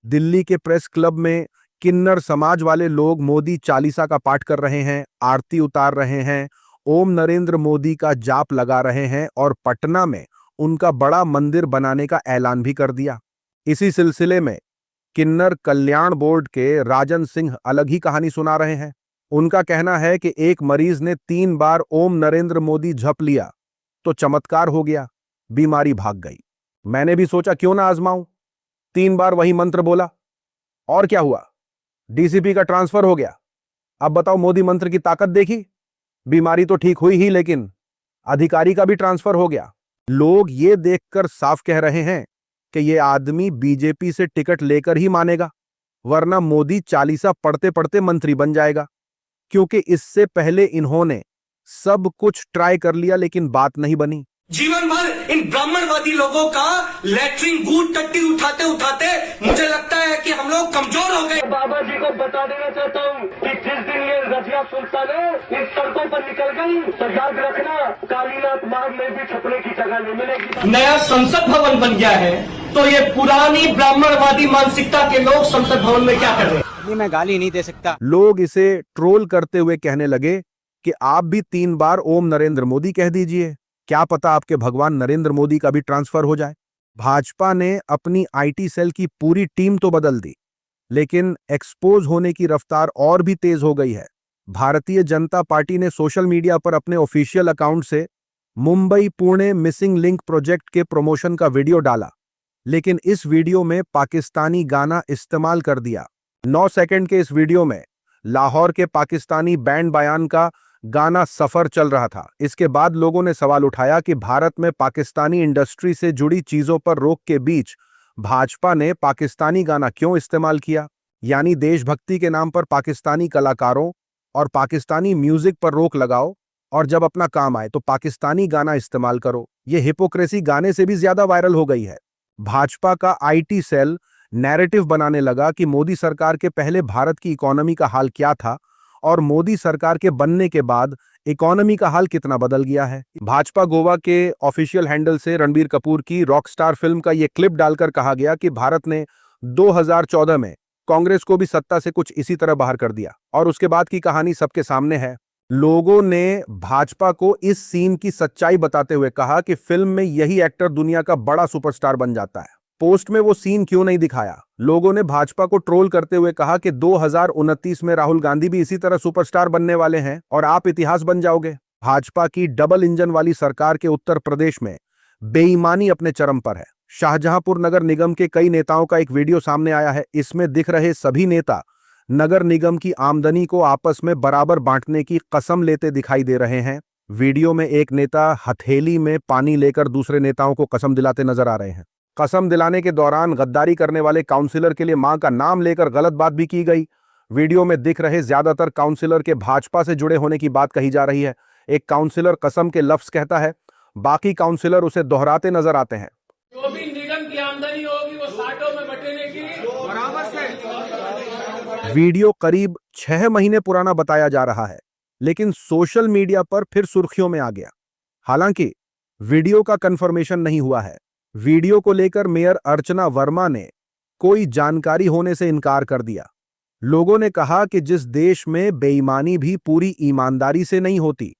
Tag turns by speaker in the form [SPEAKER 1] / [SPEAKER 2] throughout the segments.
[SPEAKER 1] दिल्ली के press club में किन्नर समाज वाले लोग मोदी चालीसा का पाठ कर रहे हैं, आरती उतार रहे हैं, ओम नरेंद्र मोदी का जाप लगा रहे हैं और पटना में उनका बड़ा मंदिर बनाने का ऐलान भी कर दिया। इसी सिलसिले में किन्नर कल्याण बोर्ड के राजन सिंह अलग ही कहानी सुना रहे हैं। उनका कहना है कि एक मरीज ने 3 बार ओम नरेंद्र मोदी जप लिया तो चमत्कार हो गया, बीमारी भाग गई। मैंने भी सोचा क्यों ना आजमाऊं। 3 बार वही मंत्र बोला और क्या हुआ, डीसीपी का ट्रांसफर हो गया। अब बताओ, मोदी मंत्र की ताकत देखी, बीमारी तो ठीक हुई ही लेकिन अधिकारी का भी ट्रांसफर हो गया। लोग ये देखकर साफ कह रहे हैं कि ये आदमी बीजेपी से टिकट लेकर ही मानेगा, वरना मोदी चालीसा पढ़ते पढ़ते मंत्री बन जाएगा, क्योंकि इससे पहले इन्होंने सब कुछ ट्राई कर लिया लेकिन बात नहीं बनी।
[SPEAKER 2] जीवन भर इन ब्राह्मणवादी लोगों का लेटरिन गूट टट्टी उठाते उठाते मुझे लगता है कि हम लोग कमजोर हो गए।
[SPEAKER 3] बाबा जी को बता देना चाहता हूँ कि जिस दिन ये रजिया सुल्तान इस सड़कों पर निकल गई तो याद रखना, कालीनाथ मार्ग में भी छुपने की जगह नहीं मिलेगी।
[SPEAKER 2] नया संसद भवन बन गया है तो ये पुरानी ब्राह्मणवादी मानसिकता के लोग संसद भवन में क्या कर रहे हैं?
[SPEAKER 4] मैं गाली नहीं दे सकता।
[SPEAKER 1] लोग इसे ट्रोल करते हुए कहने लगे कि आप भी 3 बार ओम नरेंद्र मोदी कह दीजिए, क्या पता आपके भगवान नरेंद्र मोदी का भी ट्रांसफर हो जाए। भाजपा ने अपनी आईटी सेल की पूरी टीम तो बदल दी, लेकिन एक्सपोज होने की रफ्तार और भी तेज हो गई है। भारतीय जनता पार्टी ने सोशल मीडिया पर अपने ऑफिशियल अकाउंट से Mumbai Pune missing link project के प्रमोशन का वीडियो डाला, लेकिन इस वीडियो में पाकिस्तानी गाना इस्तेमाल कर दिया। 9 सेकंड के इस वीडियो में लाहौर के पाकिस्तानी बैंड बयान का गाना सफर चल रहा था। इसके बाद लोगों ने सवाल उठाया कि भारत में पाकिस्तानी इंडस्ट्री से जुड़ी चीजों पर रोक के बीच भाजपा ने पाकिस्तानी गाना क्यों इस्तेमाल किया, यानी देशभक्ति के नाम पर पाकिस्तानी कलाकारों और पाकिस्तानी म्यूजिक पर रोक लगाओ और जब अपना काम आए तो पाकिस्तानी गाना इस्तेमाल करो। यह हिपोक्रेसी गाने से भी ज्यादा वायरल हो गई है। भाजपा का आईटी सेल नैरेटिव बनाने लगा कि मोदी सरकार के पहले भारत की इकोनॉमी का हाल क्या था और मोदी सरकार के बनने के बाद इकोनॉमी का हाल कितना बदल गया है। भाजपा गोवा के ऑफिशियल हैंडल से रणबीर कपूर की रॉकस्टार फिल्म का यह क्लिप डालकर कहा गया कि भारत ने 2014 में कांग्रेस को भी सत्ता से कुछ इसी तरह बाहर कर दिया और उसके बाद की कहानी सबके सामने है। लोगों ने भाजपा को इस सीन की सच्चाई बताते हुए कहा कि फिल्म में यही एक्टर दुनिया का बड़ा सुपरस्टार बन जाता है, पोस्ट में वो सीन क्यों नहीं दिखाया। लोगों ने भाजपा को ट्रोल करते हुए कहा कि 2029 में राहुल गांधी भी इसी तरह सुपरस्टार बनने वाले हैं और आप इतिहास बन जाओगे। भाजपा की डबल इंजन वाली सरकार के उत्तर प्रदेश में बेईमानी अपने चरम पर है। शाहजहांपुर नगर निगम के कई नेताओं का एक वीडियो सामने आया है। इसमें दिख रहे सभी नेता नगर निगम की आमदनी को आपस में बराबर बांटने की कसम लेते दिखाई दे रहे हैं। वीडियो में एक नेता हथेली में पानी लेकर दूसरे नेताओं को कसम दिलाते नजर आ रहे हैं। कसम दिलाने के दौरान गद्दारी करने वाले काउंसिलर के लिए मां का नाम लेकर गलत बात भी की गई। वीडियो में दिख रहे ज्यादातर काउंसिलर के भाजपा से जुड़े होने की बात कही जा रही है। एक काउंसिलर कसम के लफ्ज कहता है, बाकी काउंसिलर उसे दोहराते नजर आते हैं।
[SPEAKER 5] जो भी निगम की आमदनी होगी वो साठों में बटेने की बराबर से।
[SPEAKER 1] वीडियो करीब 6 महीने पुराना बताया जा रहा है, लेकिन सोशल मीडिया पर फिर सुर्खियों में आ गया। हालांकि वीडियो का कंफर्मेशन नहीं हुआ है। वीडियो को लेकर मेयर अर्चना वर्मा ने कोई जानकारी होने से इनकार कर दिया। लोगों ने कहा कि जिस देश में बेईमानी भी पूरी ईमानदारी से नहीं होती,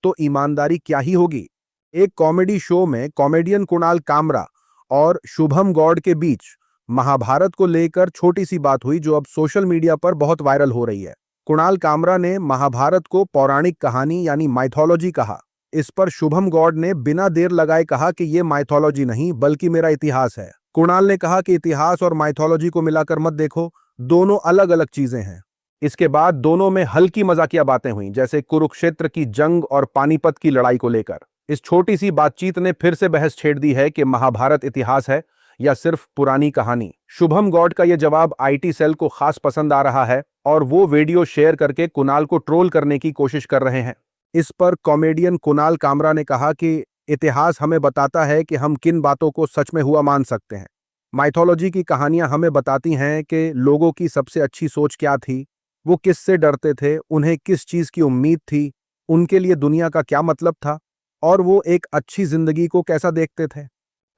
[SPEAKER 1] तो ईमानदारी क्या ही होगी। एक कॉमेडी शो में कॉमेडियन कुणाल कामरा और शुभम गौड़ के बीच महाभारत को लेकर छोटी सी बात हुई जो अब सोशल मीडिया पर बहुत वायरल हो रही है। कुणाल कामरा ने महाभारत को पौराणिक कहानी यानी माइथोलॉजी कहा। इस पर शुभम गौड़ ने बिना देर लगाए कहा कि यह माइथोलॉजी नहीं बल्कि मेरा इतिहास है। कुणाल ने कहा कि इतिहास और माइथोलॉजी को मिलाकर मत देखो, दोनों अलग अलग चीजें हैं। इसके बाद दोनों में हल्की मजाकिया बातें हुई, जैसे कुरुक्षेत्र की जंग और पानीपत की लड़ाई को लेकर। इस छोटी सी बातचीत ने फिर से बहस छेड़ दी है कि महाभारत इतिहास है या सिर्फ पुरानी कहानी। शुभम गौड़ का यह जवाब आईटी सेल को खास पसंद आ रहा है और वो वीडियो शेयर करके कुणाल को ट्रोल करने की कोशिश कर रहे हैं। इस पर कॉमेडियन कुणाल कामरा ने कहा कि इतिहास हमें बताता है कि हम किन बातों को सच में हुआ मान सकते हैं। माइथोलॉजी की कहानियां हमें बताती हैं कि लोगों की सबसे अच्छी सोच क्या थी, वो किससे डरते थे, उन्हें किस चीज की उम्मीद थी, उनके लिए दुनिया का क्या मतलब था और वो एक अच्छी जिंदगी को कैसा देखते थे।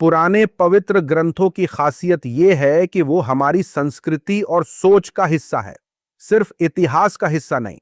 [SPEAKER 1] पुराने पवित्र ग्रंथों की खासियत यह है कि वो हमारी संस्कृति और सोच का हिस्सा है, सिर्फ इतिहास का हिस्सा नहीं।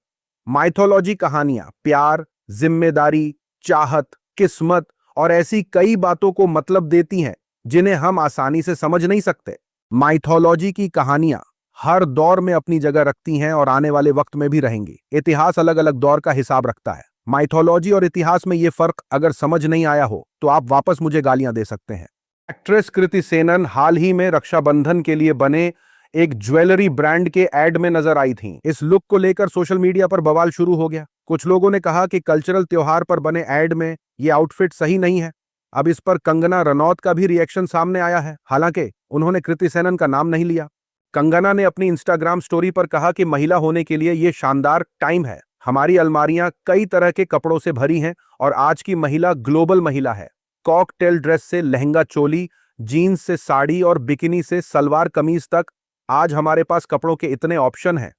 [SPEAKER 1] माइथोलॉजी कहानियां प्यार, जिम्मेदारी, चाहत, किस्मत और ऐसी कई बातों को मतलब देती हैं जिन्हें हम आसानी से समझ नहीं सकते। माइथोलॉजी की कहानियां हर दौर में अपनी जगह रखती हैं और आने वाले वक्त में भी रहेंगी। इतिहास अलग अलग दौर का हिसाब रखता है। माइथोलॉजी और इतिहास में यह फर्क अगर समझ नहीं आया हो तो आप वापस मुझे गालियां दे सकते हैं। एक्ट्रेस कृति सेनन हाल ही में रक्षाबंधन के लिए बने एक ज्वेलरी ब्रांड के एड में नजर आई थीं। इस लुक को लेकर सोशल मीडिया पर बवाल शुरू हो गया। कुछ लोगों ने कहा कि कल्चरल त्योहार पर बने एड में यह आउटफिट सही नहीं है। अब इस पर कंगना रनौत का भी रिएक्शन सामने आया है। हालांकि उन्होंने कृति सेनन का नाम नहीं लिया। कंगना ने अपनी इंस्टाग्राम स्टोरी पर कहा कि महिला होने के लिए यह शानदार टाइम है। हमारी अलमारियां कई तरह के कपड़ों से भरी हैं और आज की महिला ग्लोबल महिला है। कॉकटेल ड्रेस से लहंगा चोली, जीन्स से साड़ी और बिकिनी से सलवार कमीज तक आज हमारे पास कपड़ों के इतने ऑप्शन हैं।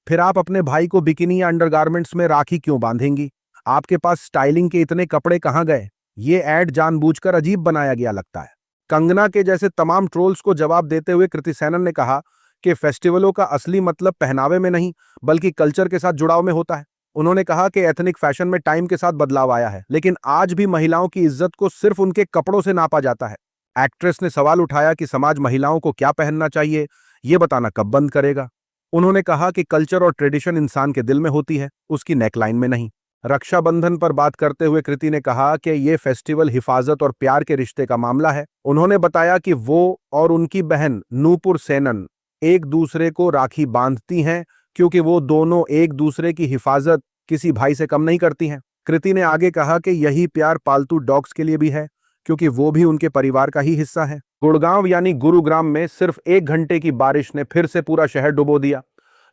[SPEAKER 1] फिर आप अपने भाई को बिकिनी या अंडरगारमेंट्स में राखी क्यों बांधेंगी? आपके पास स्टाइलिंग के इतने कपड़े कहां गए? ये ऐड जानबूझकर अजीब बनाया गया लगता है। कंगना के जैसे तमाम ट्रोल्स को जवाब देते हुए कृति सेनन ने कहा कि फेस्टिवलों का असली मतलब पहनावे में नहीं बल्कि कल्चर के साथ जुड़ाव में होता है। उन्होंने कहा कि एथनिक फैशन में टाइम के साथ बदलाव आया है, लेकिन आज भी महिलाओं की इज्जत को सिर्फ उनके कपड़ों से नापा जाता है। एक्ट्रेस ने सवाल उठाया कि समाज महिलाओं को क्या पहनना चाहिए, ये बताना कब बंद करेगा। उन्होंने कहा कि कल्चर और ट्रेडिशन इंसान के दिल में होती है, उसकी नेकलाइन में नहीं। रक्षाबंधन पर बात करते हुए कृति ने कहा कि ये फेस्टिवल हिफाजत और प्यार के रिश्ते का मामला है। उन्होंने बताया कि वो और उनकी बहन नूपुर सेनन एक दूसरे को राखी बांधती हैं क्योंकि वो दोनों एक दूसरे की हिफाजत किसी भाई से कम नहीं करती हैं। कृति ने आगे कहा कि यही प्यार पालतू डॉग्स के लिए भी है क्योंकि वो भी उनके परिवार का ही हिस्सा है। गुड़गांव यानी गुरुग्राम में सिर्फ 1 घंटे की बारिश ने फिर से पूरा शहर डुबो दिया।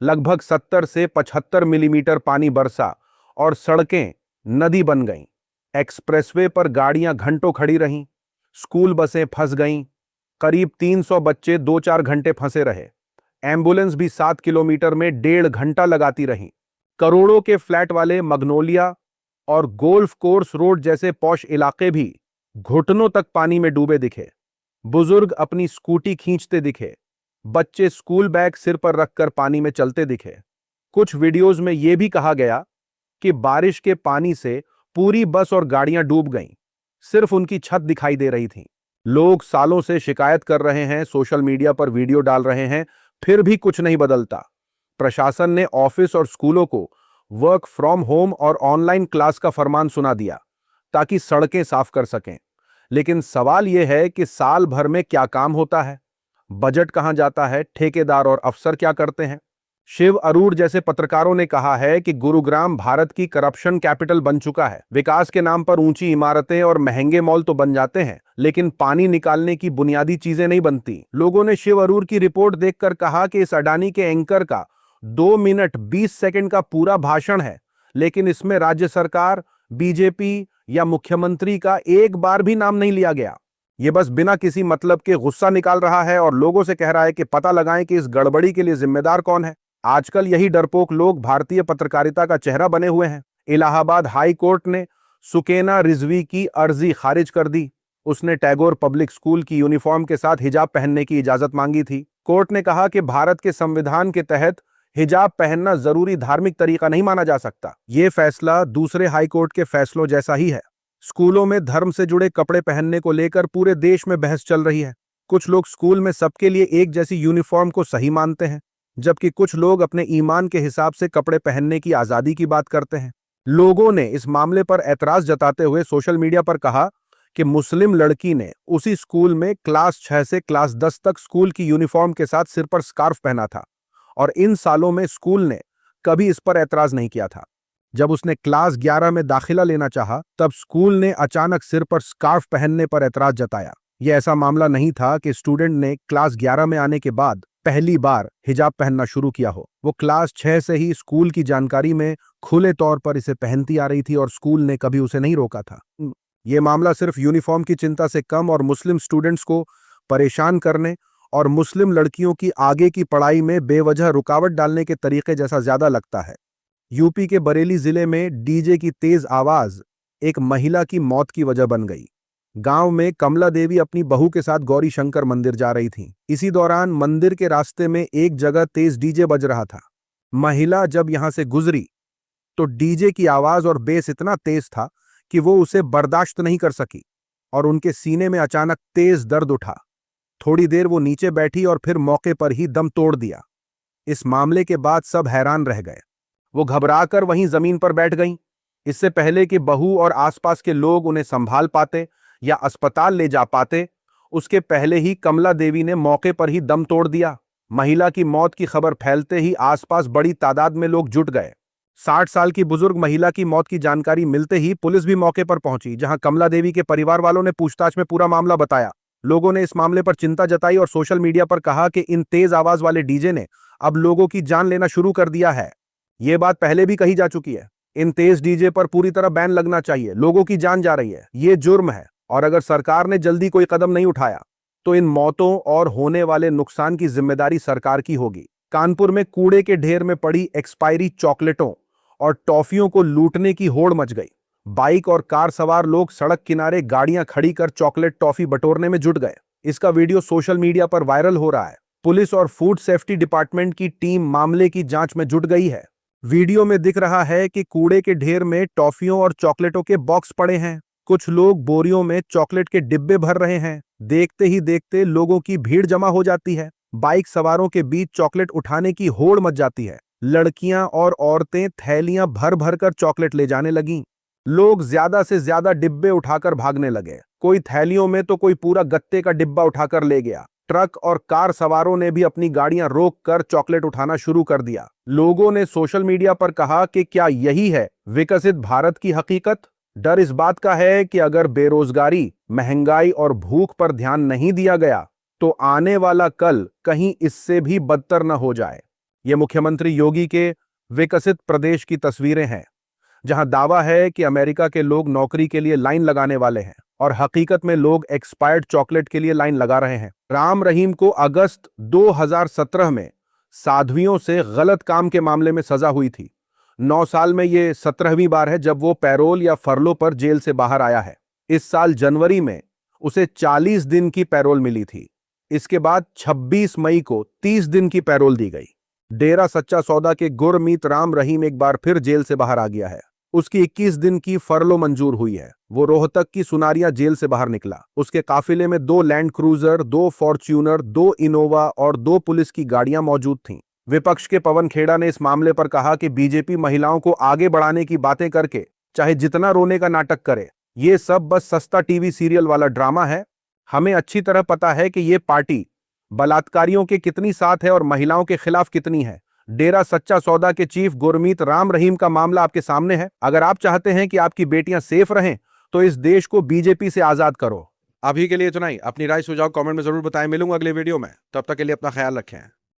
[SPEAKER 1] लगभग 70 से 75 मिलीमीटर पानी बरसा और सड़कें नदी बन गईं। एक्सप्रेसवे पर गाड़ियां घंटों खड़ी रहीं, स्कूल बसें फंस गईं। करीब 300 बच्चे 2-4 घंटे फंसे रहे। एम्बुलेंस भी 7 किलोमीटर में 1.5 घंटा लगाती रहीं। करोड़ों के फ्लैट वाले मगनोलिया और गोल्फ कोर्स रोड जैसे पॉश इलाके भी घुटनों तक पानी में डूबे दिखे। बुजुर्ग अपनी स्कूटी खींचते दिखे। बच्चे स्कूल बैग सिर पर रखकर पानी में चलते दिखे। कुछ वीडियोज में यह भी कहा गया कि बारिश के पानी से पूरी बस और गाड़ियां डूब गईं, सिर्फ उनकी छत दिखाई दे रही थी। लोग सालों से शिकायत कर रहे हैं, सोशल मीडिया पर वीडियो डाल रहे हैं, फिर भी कुछ नहीं बदलता। प्रशासन ने ऑफिस और स्कूलों को वर्क फ्रॉम होम और ऑनलाइन क्लास का फरमान सुना दिया ताकि सड़कें साफ कर सकें। लेकिन सवाल यह है कि साल भर में क्या काम होता है? बजट कहां जाता है? ठेकेदार और अफसर क्या करते हैं? शिव अरूर जैसे पत्रकारों ने कहा है कि गुरुग्राम भारत की करप्शन कैपिटल बन चुका है। विकास के नाम पर ऊंची इमारतें और महंगे मॉल तो बन जाते हैं, लेकिन पानी निकालने की बुनियादी चीजें नहीं बनती। लोगों ने शिव अरूर की रिपोर्ट देखकर कहा कि इस अडानी के एंकर का 2 मिनट 20 सेकंड का पूरा भाषण है, लेकिन इसमें राज्य सरकार, बीजेपी या मुख्यमंत्री का एक बार भी नाम नहीं लिया गया। ये बस बिना किसी मतलब के गुस्सा निकाल रहा है और लोगों से कह रहा है कि पता लगाएं कि इस गड़बड़ी के लिए जिम्मेदार कौन है। आजकल यही डरपोक लोग भारतीय पत्रकारिता का चेहरा बने हुए हैं। इलाहाबाद हाई कोर्ट ने सुकेना रिजवी की अर्जी खारिज कर दी। उसने टैगोर पब्लिक स्कूल की यूनिफॉर्म के साथ हिजाब पहनने की इजाजत मांगी थी। कोर्ट ने कहा कि भारत के संविधान के तहत हिजाब पहनना जरूरी धार्मिक तरीका नहीं माना जा सकता। यह फैसला दूसरे हाई कोर्ट के फैसलों जैसा ही है। स्कूलों में धर्म से जुड़े कपड़े पहनने को लेकर पूरे देश में बहस चल रही है। कुछ लोग स्कूल में सबके लिए एक जैसी यूनिफॉर्म को सही मानते हैं, जबकि कुछ लोग अपने ईमान के हिसाब से कपड़े पहनने की आजादी की बात करते हैं। लोगों ने इस मामले पर ऐतराज जताते हुए सोशल मीडिया पर कहा कि मुस्लिम लड़की ने उसी स्कूल में क्लास 6 से क्लास 10 तक स्कूल की यूनिफॉर्म के साथ सिर पर स्कार्फ पहना था और इन सालों में स्कूल ने कभी इस पर ऐतराज नहीं किया था। जब उसने क्लास 11 में दाखिला लेना चाहा, तब स्कूल ने अचानक सिर पर स्कार्फ पहनने पर ऐतराज जताया। यह ऐसा मामला नहीं था कि स्टूडेंट ने क्लास 11 में आने के बाद पहली बार हिजाब पहनना शुरू किया हो। वो क्लास 6 से ही स्कूल की जानकारी में खुले तौर पर इसे पहनती आ रही थी और स्कूल ने कभी उसे नहीं रोका था। ये मामला सिर्फ यूनिफॉर्म की चिंता से कम और मुस्लिम स्टूडेंट्स को परेशान करने और मुस्लिम लड़कियों की आगे की पढ़ाई में बेवजह रुकावट डालने के तरीके जैसा ज्यादा लगता है। यूपी के बरेली जिले में डीजे की तेज आवाज एक महिला की मौत की वजह बन गई। गांव में कमला देवी अपनी बहू के साथ गौरी शंकर मंदिर जा रही थीं। इसी दौरान मंदिर के रास्ते में एक जगह तेज डीजे बज रहा था। महिला जब यहां से गुजरी तो डीजे की आवाज और बेस इतना तेज था कि वो उसे बर्दाश्त नहीं कर सकी और उनके सीने में अचानक तेज दर्द उठा। थोड़ी देर वो नीचे बैठी और फिर मौके पर ही दम तोड़ दिया। इस मामले के बाद सब हैरान रह गए। वो घबराकर वहीं जमीन पर बैठ गईं। इससे पहले कि बहू और आसपास के लोग उन्हें संभाल पाते या अस्पताल ले जा पाते, उसके पहले ही कमला देवी ने मौके पर ही दम तोड़ दिया। महिला की मौत की खबर फैलते ही आसपास बड़ी तादाद में लोग जुट गए। 60 साल की बुजुर्ग महिला की मौत की जानकारी मिलते ही पुलिस भी मौके पर पहुंची, जहां कमला देवी के परिवार वालों ने पूछताछ में पूरा मामला बताया। लोगों ने इस मामले पर चिंता जताई और सोशल मीडिया पर कहा कि इन तेज आवाज वाले डीजे ने अब लोगों की जान लेना शुरू कर दिया है। ये बात पहले भी कही जा चुकी है। इन तेज डीजे पर पूरी तरह बैन लगना चाहिए। लोगों की जान जा रही है, ये जुर्म है और अगर सरकार ने जल्दी कोई कदम नहीं उठाया तो इन मौतों और होने वाले नुकसान की जिम्मेदारी सरकार की होगी। कानपुर में कूड़े के ढेर में पड़ी एक्सपायरी चॉकलेटों और टॉफियों को लूटने की होड़ मच गई। बाइक और कार सवार लोग सड़क किनारे गाड़ियां खड़ी कर चॉकलेट टॉफी बटोरने में जुट गए। इसका वीडियो सोशल मीडिया पर वायरल हो रहा है। पुलिस और फूड सेफ्टी डिपार्टमेंट की टीम मामले की जांच में जुट गई है। वीडियो में दिख रहा है कि कूड़े के ढेर में टॉफियों और चॉकलेटों के बॉक्स पड़े हैं। कुछ लोग बोरियों में चॉकलेट के डिब्बे भर रहे हैं। देखते ही देखते लोगों की भीड़ जमा हो जाती है। बाइक सवारों के बीच चॉकलेट उठाने की होड़ मच जाती है। लड़कियां और औरतें थैलियां भर भर कर चॉकलेट ले जाने लगीं। लोग ज्यादा से ज्यादा डिब्बे उठाकर भागने लगे। कोई थैलियों में तो कोई पूरा गत्ते का डिब्बा उठाकर ले गया। ट्रक और कार सवारों ने भी अपनी गाड़ियां रोक कर चॉकलेट उठाना शुरू कर दिया। लोगों ने सोशल मीडिया पर कहा कि क्या यही है विकसित भारत की हकीकत? डर इस बात का है कि अगर बेरोजगारी, महंगाई और भूख पर ध्यान नहीं दिया गया तो आने वाला कल कहीं इससे भी बदतर न हो जाए। ये मुख्यमंत्री योगी के विकसित प्रदेश की तस्वीरें हैं, जहां दावा है कि अमेरिका के लोग नौकरी के लिए लाइन लगाने वाले हैं और हकीकत में लोग एक्सपायर्ड चॉकलेट के लिए लाइन लगा रहे हैं। राम रहीम को अगस्त 2017 में साध्वियों से गलत काम के मामले में सजा हुई थी। 9 साल में ये 17वीं बार है जब वो पैरोल या फरलो पर जेल से बाहर आया है। इस साल जनवरी में उसे 40 दिन की पैरोल मिली थी। इसके बाद 26 मई को 30 दिन की पैरोल दी गई। डेरा सच्चा सौदा के गुरमीत राम रहीम एक बार फिर जेल से बाहर आ गया है। उसकी 21 दिन की फरलो मंजूर हुई है। वो रोहतक की सुनारिया जेल से बाहर निकला। उसके काफिले में 2 लैंड क्रूजर, 2 फॉर्च्यूनर, 2 इनोवा और 2 पुलिस की गाड़ियां मौजूद थीं। विपक्ष के पवन खेड़ा ने इस मामले पर कहा कि बीजेपी महिलाओं को आगे बढ़ाने की बातें करके चाहे जितना रोने का नाटक करे, ये सब बस सस्ता टीवी सीरियल वाला ड्रामा है। हमें अच्छी तरह पता है कि ये पार्टी बलात्कारियों के कितनी साथ है और महिलाओं के खिलाफ कितनी है। डेरा सच्चा सौदा के चीफ गुरमीत राम रहीम का मामला आपके सामने है। अगर आप चाहते हैं कि आपकी बेटियां सेफ रहें तो इस देश को बीजेपी से आजाद करो। अभी के लिए इतना ही। अपनी राय सुझाव कमेंट में जरूर बताएं। मिलूंगा अगले वीडियो में। तब तक के लिए अपना ख्याल रखें।